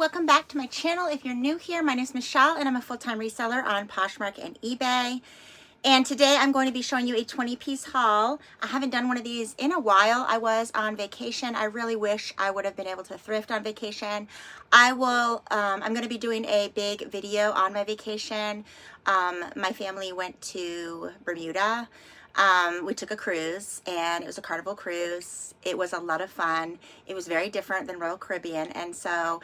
welcome back to my channel. If you're new here, my name is Michelle and I'm a full-time reseller on Poshmark and eBay. And today I'm going to be showing you a 20-piece haul. I haven't done one of these in a while. I was on vacation. I really wish I would have been able to thrift on vacation. I'm going to be doing a big video on my vacation. My family went to Bermuda. We took a cruise, and it was a Carnival cruise. It was a lot of fun. It was very different than Royal Caribbean, and so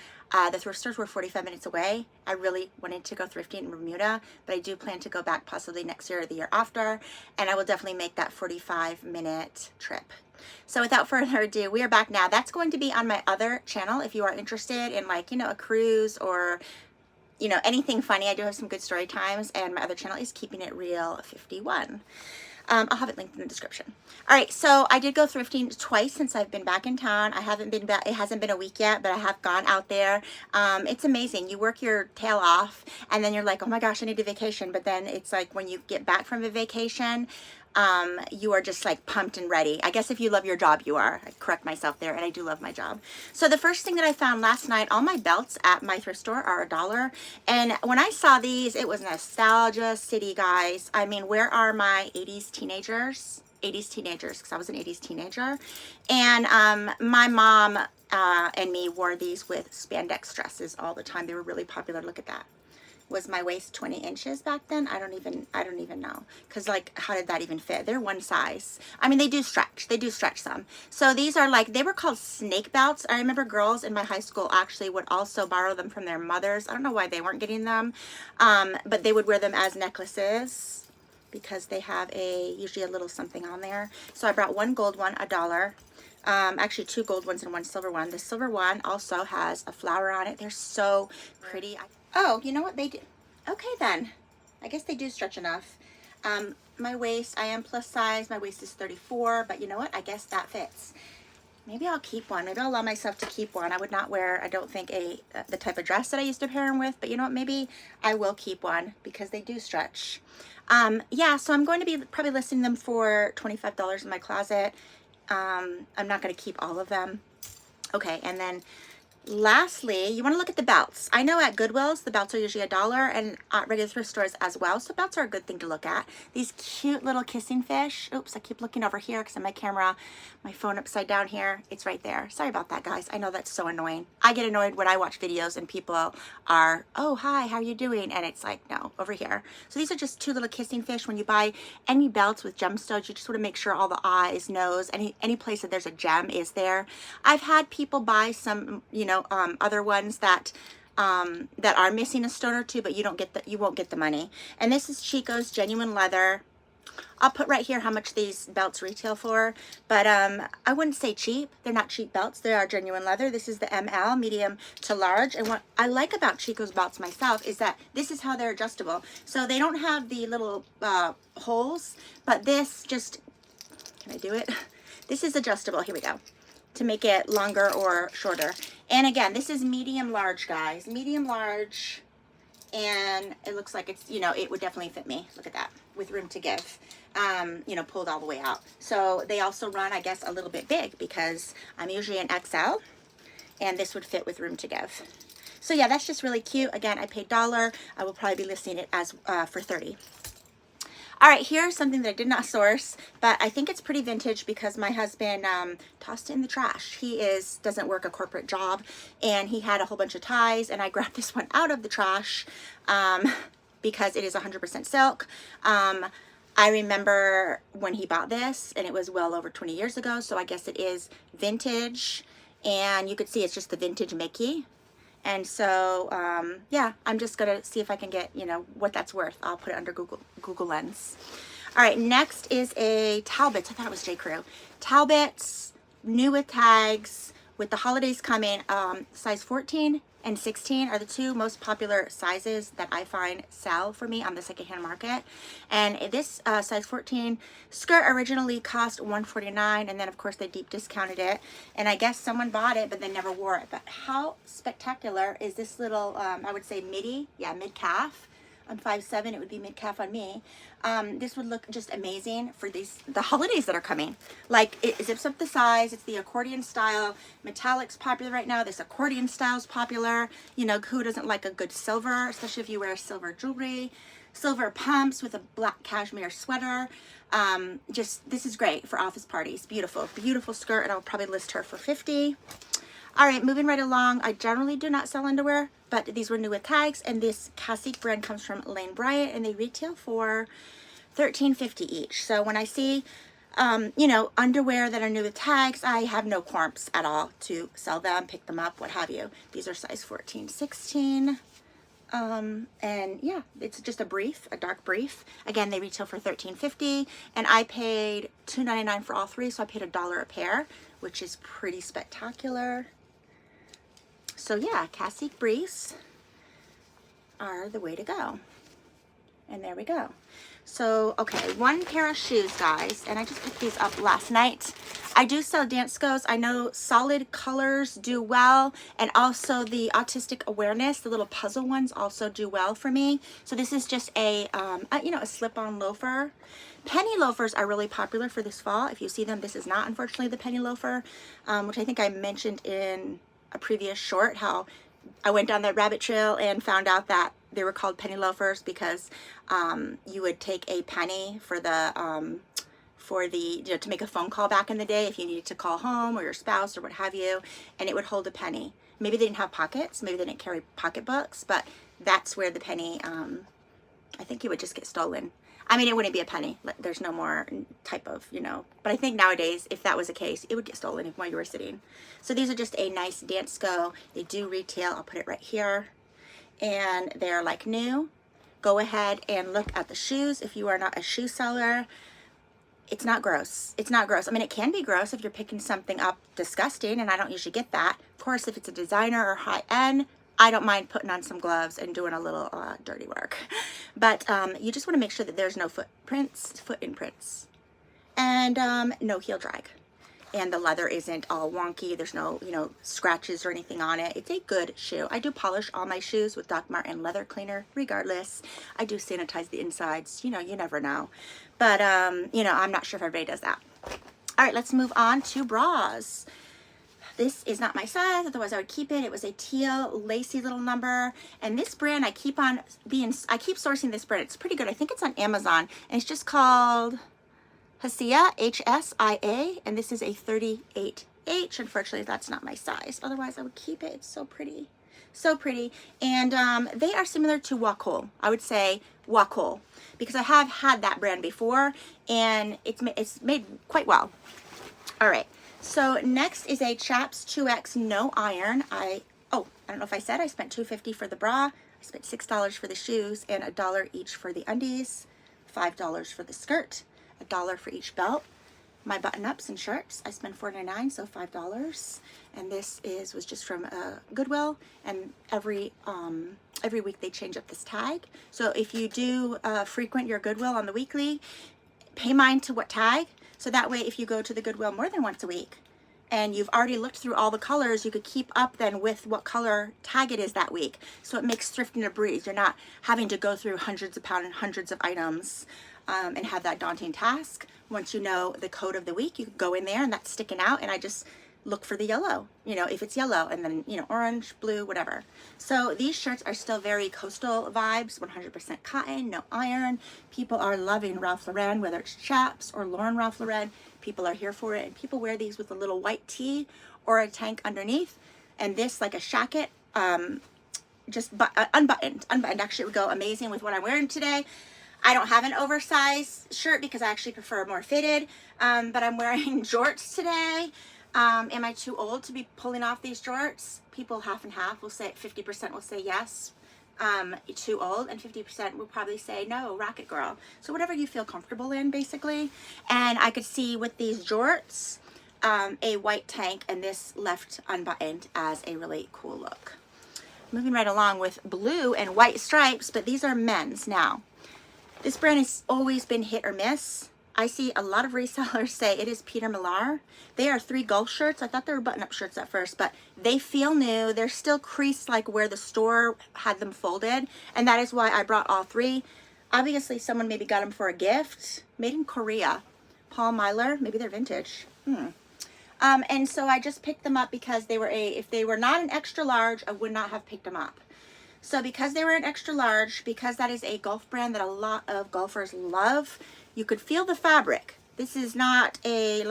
the thrift stores were 45 minutes away. I really wanted to go thrifting in Bermuda, but I do plan to go back possibly next year or the year after, and I will definitely make that 45-minute trip. So without further ado, we are back now. That's going to be on my other channel if you are interested in, like, a cruise or anything funny. I do have some good story times, and my other channel is Keeping It Real 51. I'll have it linked in the description. All right, so I did go thrifting twice since I've been back in town. I haven't been back, it hasn't been a week yet, but I have gone out there. It's amazing. You work your tail off, and then you're like, oh my gosh, I need a vacation. But then it's like when you get back from a vacation, you are just like pumped and ready. I guess if you love your job, you are. I correct myself there, and I do love my job. So the first thing that I found last night, all my belts at my thrift store are $1. And when I saw these, it was nostalgia city, guys. I mean, where are my 80s teenagers? 80s teenagers, because I was an 80s teenager. And my mom and me wore these with spandex dresses all the time. They were really popular. Look at that. Was my waist 20 inches back then? I don't even know, because like, how did that even fit? They're one size. I mean, they do stretch some. So these are like, they were called snake belts. I remember girls in my high school actually would also borrow them from their mothers. I don't know why they weren't getting them, but they would wear them as necklaces because they have usually a little something on there. So I brought one gold one, $1. Actually two gold ones and one silver one. The silver one also has a flower on it. They're so pretty. Oh, you know what they do? Okay, then. I guess they do stretch enough. My waist, I am plus size. My waist is 34, but you know what? I guess that fits. Maybe I'll keep one. Maybe I'll allow myself to keep one. I would not wear, I don't think, the type of dress that I used to pair them with, but you know what? Maybe I will keep one because they do stretch. Yeah, so I'm going to be probably listing them for $25 in my closet. I'm not going to keep all of them. Okay, and then lastly, you want to look at the belts. I know at Goodwill's, the belts are usually $1, and at regular thrift stores as well. So belts are a good thing to look at. These cute little kissing fish. Oops, I keep looking over here because my camera, my phone upside down here. It's right there. Sorry about that, guys. I know that's so annoying. I get annoyed when I watch videos and people are, oh, hi, how are you doing? And it's like, no, over here. So these are just two little kissing fish. When you buy any belts with gemstones, you just want to make sure all the eyes, nose, any place that there's a gem is there. I've had people buy some, other ones that are missing a stone or two, but you won't get the money. And this is Chico's genuine leather. I'll put right here how much these belts retail for, but I wouldn't say cheap. They're not cheap belts. They are genuine leather. This is the ML, medium to large. And what I like about Chico's belts myself is that this is how they're adjustable. So they don't have the little holes, but this just, can I do it? This is adjustable. Here we go. To make it longer or shorter. And again, this is medium large, guys. Medium large, and it looks like it's, it would definitely fit me. Look at that, with room to give. Pulled all the way out. So they also run, I guess, a little bit big because I'm usually an XL, and this would fit with room to give. So yeah, that's just really cute. Again, I paid $1. I will probably be listing it as for $30. All right, here's something that I did not source, but I think it's pretty vintage because my husband tossed it in the trash. He doesn't work a corporate job, and he had a whole bunch of ties, and I grabbed this one out of the trash because it is 100% silk. I remember when he bought this, and it was well over 20 years ago, so I guess it is vintage, and you could see it's just the vintage Mickey. And so, yeah, I'm just going to see if I can get, what that's worth. I'll put it under Google Lens. All right, next is a Talbots. I thought it was J.Crew. Talbots, new with tags, with the holidays coming. Size 14 and 16 are the two most popular sizes that I find sell for me on the secondhand market. And this size 14 skirt originally cost $149, and then of course they deep discounted it. And I guess someone bought it, but they never wore it. But how spectacular is this little, I would say midi, yeah, mid-calf. I'm 5'7", it would be mid-calf on me. This would look just amazing for the holidays that are coming. Like, it zips up the size, it's the accordion style. Metallic's popular right now, this accordion style is popular. You know, who doesn't like a good silver, especially if you wear silver jewelry. Silver pumps with a black cashmere sweater. This is great for office parties. Beautiful, beautiful skirt, and I'll probably list her for $50. All right, moving right along. I generally do not sell underwear, but these were new with tags, and this Cacique brand comes from Lane Bryant, and they retail for $13.50 each. So when I see, you know, underwear that are new with tags, I have no qualms at all to sell them, pick them up, what have you. These are size 14, 16. And yeah, it's just a dark brief. Again, they retail for $13.50, and I paid $2.99 for all three, so I paid $1 a pair, which is pretty spectacular. So yeah, Cacique briefs are the way to go. And there we go. So, okay, one pair of shoes, guys, and I just picked these up last night. I do sell dance skos. I know solid colors do well, and also the autistic awareness, the little puzzle ones also do well for me. So this is just a you know, a slip-on loafer. Penny loafers are really popular for this fall. If you see them, this is not, unfortunately, the penny loafer, which I think I mentioned in a previous short, how I went down that rabbit trail and found out that they were called penny loafers because you would take a penny for the you know, to make a phone call back in the day if you needed to call home or your spouse or what have you, and it would hold a penny. Maybe they didn't have pockets, maybe they didn't carry pocketbooks, but that's where the penny, I think it would just get stolen. I mean, it wouldn't be a penny. There's no more type of, you know, but I think nowadays, if that was the case, it would get stolen while you were sitting. So these are just a nice dance go. They do retail. I'll put it right here. And they're like new. Go ahead and look at the shoes. If you are not a shoe seller, it's not gross. It's not gross. I mean, it can be gross if you're picking something up disgusting, and I don't usually get that. Of course, if it's a designer or high end, I don't mind putting on some gloves and doing a little dirty work. But you just want to make sure that there's no foot imprints, and no heel drag. And the leather isn't all wonky. There's no, you know, scratches or anything on it. It's a good shoe. I do polish all my shoes with Doc Marten leather cleaner regardless. I do sanitize the insides. You know, you never know. But, you know, I'm not sure if everybody does that. All right, let's move on to bras. This is not my size, otherwise I would keep it. It was a teal, lacy little number. And this brand, I keep sourcing this brand. It's pretty good. I think it's on Amazon. And it's just called Hsia, H-S-I-A. And this is a 38H. Unfortunately, that's not my size. Otherwise, I would keep it. It's so pretty. So pretty. And they are similar to Wakol. I would say Wakol, because I have had that brand before, and it's made quite well. All right. So next is a Chaps 2X no iron. I don't know if I said I spent $2.50 for the bra. I spent $6 for the shoes and $1 each for the undies, $5 for the skirt, $1 for each belt. My button-ups and shirts, I spent $4.99, so $5. And this was just from Goodwill, and every week they change up this tag. So if you do frequent your Goodwill on the weekly, pay mine to what tag. So that way, if you go to the Goodwill more than once a week and you've already looked through all the colors, you could keep up then with what color tag it is that week. So it makes thrifting a breeze. You're not having to go through hundreds of pounds and hundreds of items and have that daunting task. Once you know the code of the week, you can go in there and that's sticking out, and I just look for the yellow, you know, if it's yellow, and then, you know, orange, blue, whatever. So these shirts are still very coastal vibes, 100% cotton, no iron. People are loving Ralph Lauren, whether it's Chaps or Lauren Ralph Lauren. People are here for it, and people wear these with a little white tee or a tank underneath, and this like a shacket, just unbuttoned. Actually, it would go amazing with what I'm wearing today. I don't have an oversized shirt because I actually prefer more fitted, but I'm wearing jorts today. Am I too old to be pulling off these jorts? People half and half will say, 50% will say yes, too old, and 50% will probably say no, rocket girl. So whatever you feel comfortable in, basically. And I could see with these jorts, a white tank and this left unbuttoned as a really cool look. Moving right along with blue and white stripes, but these are men's now. This brand has always been hit or miss. I see a lot of resellers say it is Peter Millar. They are 3 golf shirts. I thought they were button-up shirts at first, but they feel new. They're still creased like where the store had them folded, and that is why I brought all 3. Obviously, someone maybe got them for a gift. Made in Korea. Paul Myler, maybe they're vintage. And so I just picked them up because they were if they were not an extra large, I would not have picked them up. So because they were an extra large, because that is a golf brand that a lot of golfers love, you could feel the fabric. This is not a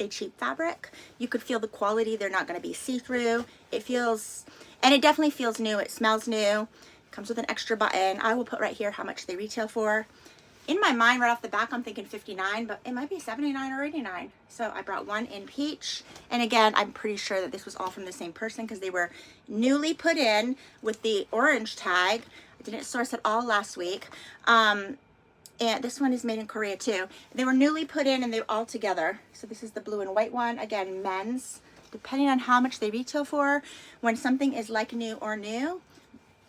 cheap fabric. You could feel the quality. They're not going to be see-through. It feels, and it definitely feels new. It smells new. Comes with an extra button. I will put right here how much they retail for. In my mind, right off the back, I'm thinking $59, but it might be $79 or $89. So I brought one in peach. And again, I'm pretty sure that this was all from the same person because they were newly put in with the orange tag. I didn't source it all last week. And this one is made in Korea too. They were newly put in and they're all together. So this is the blue and white one. Again, men's. Depending on how much they retail for, when something is like new or new,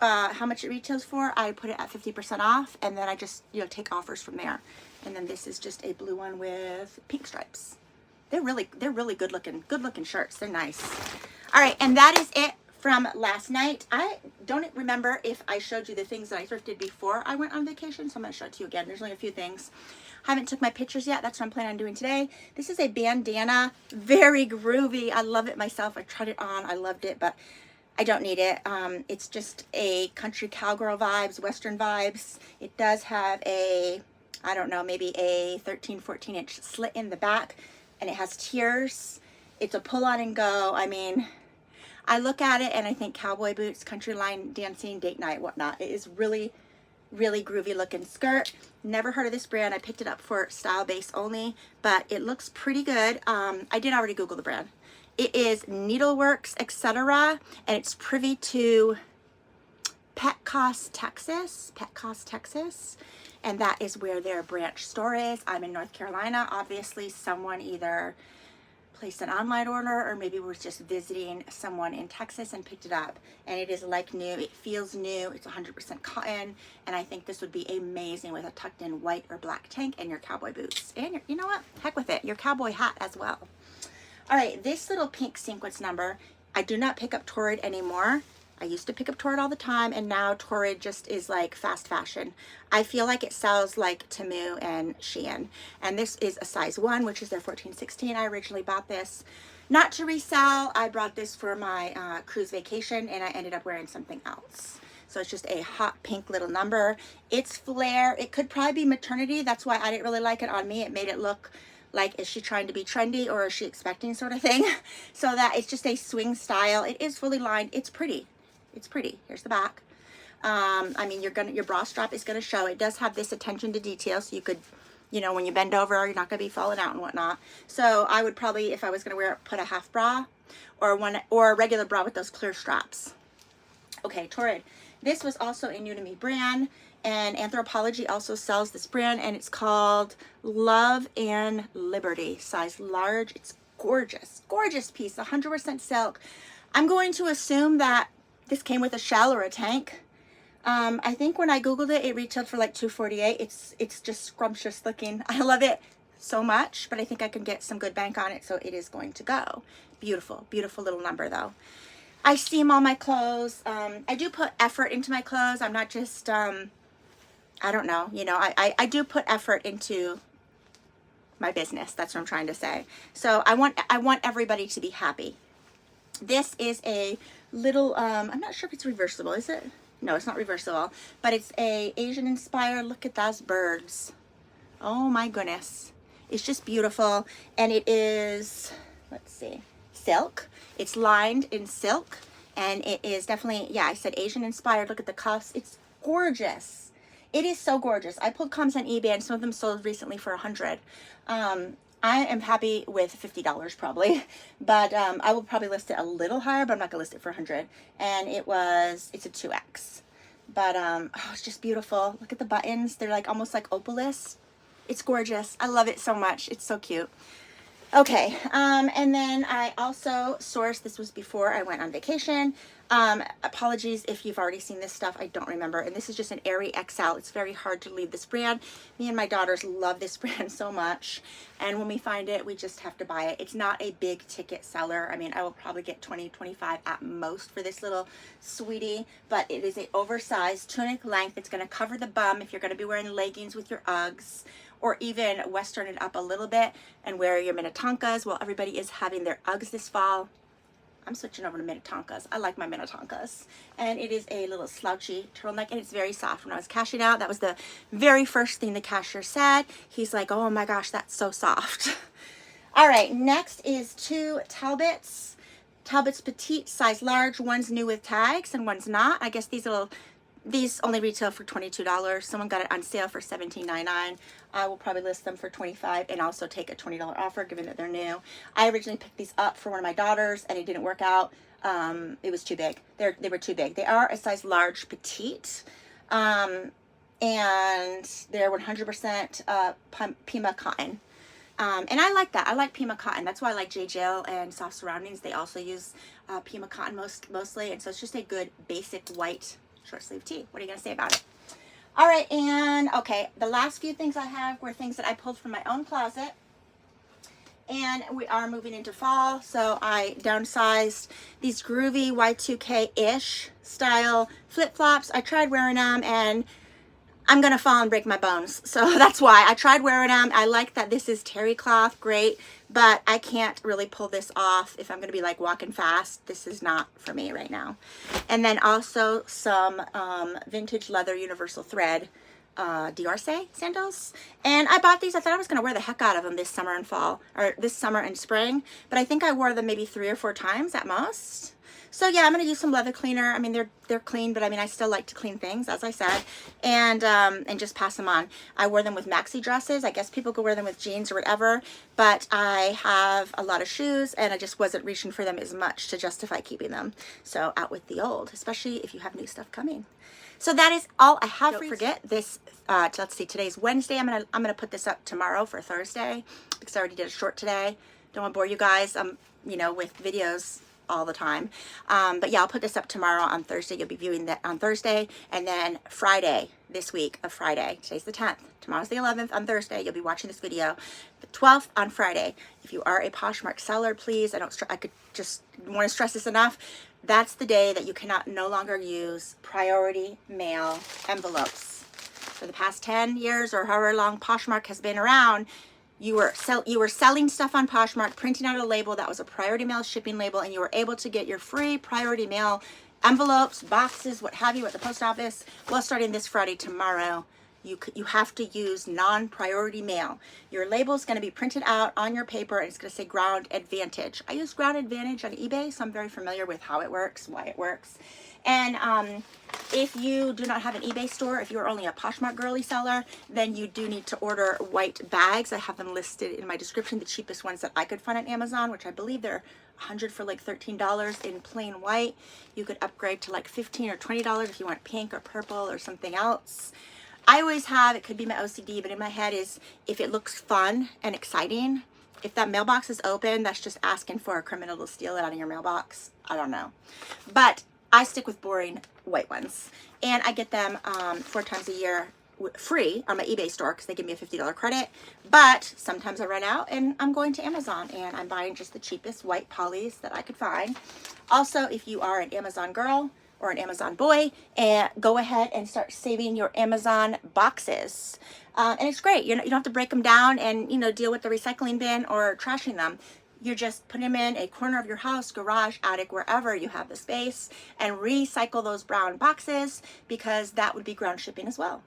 how much it retails for, I put it at 50% off, and then I just, take offers from there. And then this is just a blue one with pink stripes. They're really good looking shirts. They're nice. All right, and that is it from last night. I don't remember if I showed you the things that I thrifted before I went on vacation, so I'm going to show it to you again. There's only a few things. I haven't took my pictures yet. That's what I'm planning on doing today. This is a bandana, very groovy. I love it myself. I tried it on. I loved it, but I don't need it. It's just a country cowgirl vibes, western vibes. It does have a, I don't know, maybe a 13, 14 inch slit in the back, and it has tiers. It's a pull on and go. I mean, I look at it and I think cowboy boots, country line dancing, date night, whatnot. It is really, really groovy looking skirt. Never heard of this brand. I picked it up for style base only, but it looks pretty good. I did already Google the brand. It is Needleworks, etc., and it's privy to Petcost, Texas, and that is where their branch store is. I'm in North Carolina. Obviously, someone either placed an online order or maybe was just visiting someone in Texas and picked it up, and it is like new. It feels new. It's 100% cotton, and I think this would be amazing with a tucked in white or black tank and your cowboy boots, and you know what, heck with it, your cowboy hat as well. All right, this little pink sequence number, I do not pick up Torrid anymore. I used to pick up Torrid all the time, and now Torrid just is like fast fashion. I feel like it sells like Temu and Shein. And this is a size 1, which is their 14-16. I originally bought this not to resell. I brought this for my cruise vacation, and I ended up wearing something else. So it's just a hot pink little number. It's flare. It could probably be maternity. That's why I didn't really like it on me. It made it look like, is she trying to be trendy or is she expecting sort of thing? So that it's just a swing style. It is fully lined. It's pretty. It's pretty. Here's the back. I mean, your bra strap is gonna show. It does have this attention to detail, so you could, when you bend over, you're not gonna be falling out and whatnot. So I would probably, if I was gonna wear it, put a half bra or a regular bra with those clear straps. Okay, Torrid. This was also a new to me brand, and Anthropology also sells this brand, and it's called Love and Liberty, size large. It's gorgeous, gorgeous piece, 100% silk. I'm going to assume that this came with a shell or a tank. I think when I Googled it, it retailed for like $248. It's just scrumptious looking. I love it so much, but I think I can get some good bank on it, so it is going to go. Beautiful, beautiful little number though. I steam all my clothes. I do put effort into my clothes. I'm not just, I don't know, I do put effort into my business. That's what I'm trying to say. So I want everybody to be happy. This is a little, I'm not sure if it's reversible, is it? No, it's not reversible, but it's a Asian inspired. Look at those birds. Oh my goodness. It's just beautiful. And it is, let's see, silk. It's lined in silk, and it is definitely, yeah, I said Asian inspired. Look at the cuffs. It's gorgeous. It is so gorgeous. I pulled comps on eBay, and some of them sold recently for $100. I am happy with $50 probably, but I will probably list it a little higher, but I'm not gonna list it for $100. And it's a 2X, but oh, it's just beautiful. Look at the buttons. They're like almost like opalescent. It's gorgeous. I love it so much. It's so cute. Okay, and then I also sourced, this was before I went on vacation. Apologies if you've already seen this stuff, I don't remember. And this is just an Aerie XL. It's very hard to leave this brand. Me and my daughters love this brand so much. And when we find it, we just have to buy it. It's not a big ticket seller. I mean, I will probably get 20, 25 at most for this little sweetie, but it is a oversized tunic length. It's gonna cover the bum if you're gonna be wearing leggings with your Uggs, or even western it up a little bit and wear your Minnetonkas. Well, everybody is having their Uggs this fall. I'm switching over to Minnetonkas. I like my Minnetonkas. And it is a little slouchy turtleneck, and it's very soft. When I was cashing out, that was the very first thing the cashier said. He's like, oh my gosh, that's so soft. All right, next is two Talbots. Talbots Petite, size large. One's new with tags and one's not. I guess these only retail for $22. Someone got it on sale for $17.99. I will probably list them for $25 and also take a $20 offer given that they're new. I originally picked these up for one of my daughters and it didn't work out. It was too big. They were too big. They are a size large petite. And they're 100% Pima cotton. And I like that. I like Pima cotton. That's why I like J. Jill and Soft Surroundings. They also use Pima cotton mostly. And so it's just a good basic white short sleeve tee. What are you going to say about it? All right, and okay, the last few things I have were things that I pulled from my own closet. And we are moving into fall, so I downsized these groovy Y2K-ish style flip-flops. I tried wearing them and I'm gonna fall and break my bones. So that's why I tried wearing them. I like that this is terry cloth, great, but I can't really pull this off if I'm gonna be like walking fast. This is not for me right now. And then also some vintage leather universal thread Diorce sandals. And I bought these. I thought I was going to wear the heck out of them this summer and fall, or this summer and spring, but I think I wore them maybe 3 or 4 times at most. So yeah, I'm going to use some leather cleaner. I mean, they're clean, but I mean, I still like to clean things, as I said, and just pass them on. I wore them with maxi dresses. I guess people could wear them with jeans or whatever, but I have a lot of shoes and I just wasn't reaching for them as much to justify keeping them. So out with the old, especially if you have new stuff coming. So that is all I have. Don't forget this, let's see, today's Wednesday. I'm gonna put this up tomorrow for Thursday because I already did a short today. Don't want to bore you guys, you know, with videos all the time. But yeah, I'll put this up tomorrow on Thursday. You'll be viewing that on Thursday. And then Friday, this week of Friday, today's the 10th, tomorrow's the 11th, on Thursday, you'll be watching this video. The 12th on Friday. If you are a Poshmark seller, please, I could just want to stress this enough. That's the day that you cannot no longer use priority mail envelopes. For the past 10 years or however long Poshmark has been around, you were selling stuff on Poshmark, printing out a label that was a priority mail shipping label, and you were able to get your free priority mail envelopes, boxes, what have you, at the post office. Well, starting this Friday, tomorrow, you have to use non-priority mail. Your label is going to be printed out on your paper and it's going to say Ground Advantage. I use Ground Advantage on eBay, so I'm very familiar with how it works, why it works. And if you do not have an eBay store, if you're only a Poshmark girly seller, then you do need to order white bags. I have them listed in my description, the cheapest ones that I could find on Amazon, which I believe they're 100 for like $13 in plain white. You could upgrade to like $15 or $20 if you want pink or purple or something else. I always have, it could be my OCD, but in my head is if it looks fun and exciting, if that mailbox is open, that's just asking for a criminal to steal it out of your mailbox. I don't know. But I stick with boring white ones. And I get them 4 times a year free on my eBay store because they give me a $50 credit. But sometimes I run out and I'm going to Amazon and I'm buying just the cheapest white polys that I could find. Also, if you are an Amazon girl or an Amazon boy, and go ahead and start saving your Amazon boxes. And it's great. You don't have to break them down and, you know, deal with the recycling bin or trashing them. You're just putting them in a corner of your house, garage, attic, wherever you have the space, and recycle those brown boxes because that would be ground shipping as well.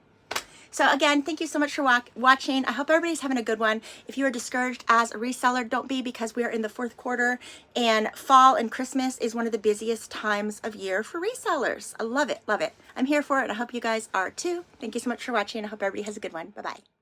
So again, thank you so much for watching. I hope everybody's having a good one. If you are discouraged as a reseller, don't be, because we are in the 4th quarter and fall and Christmas is one of the busiest times of year for resellers. I love it, love it. I'm here for it. I hope you guys are too. Thank you so much for watching. I hope everybody has a good one. Bye-bye.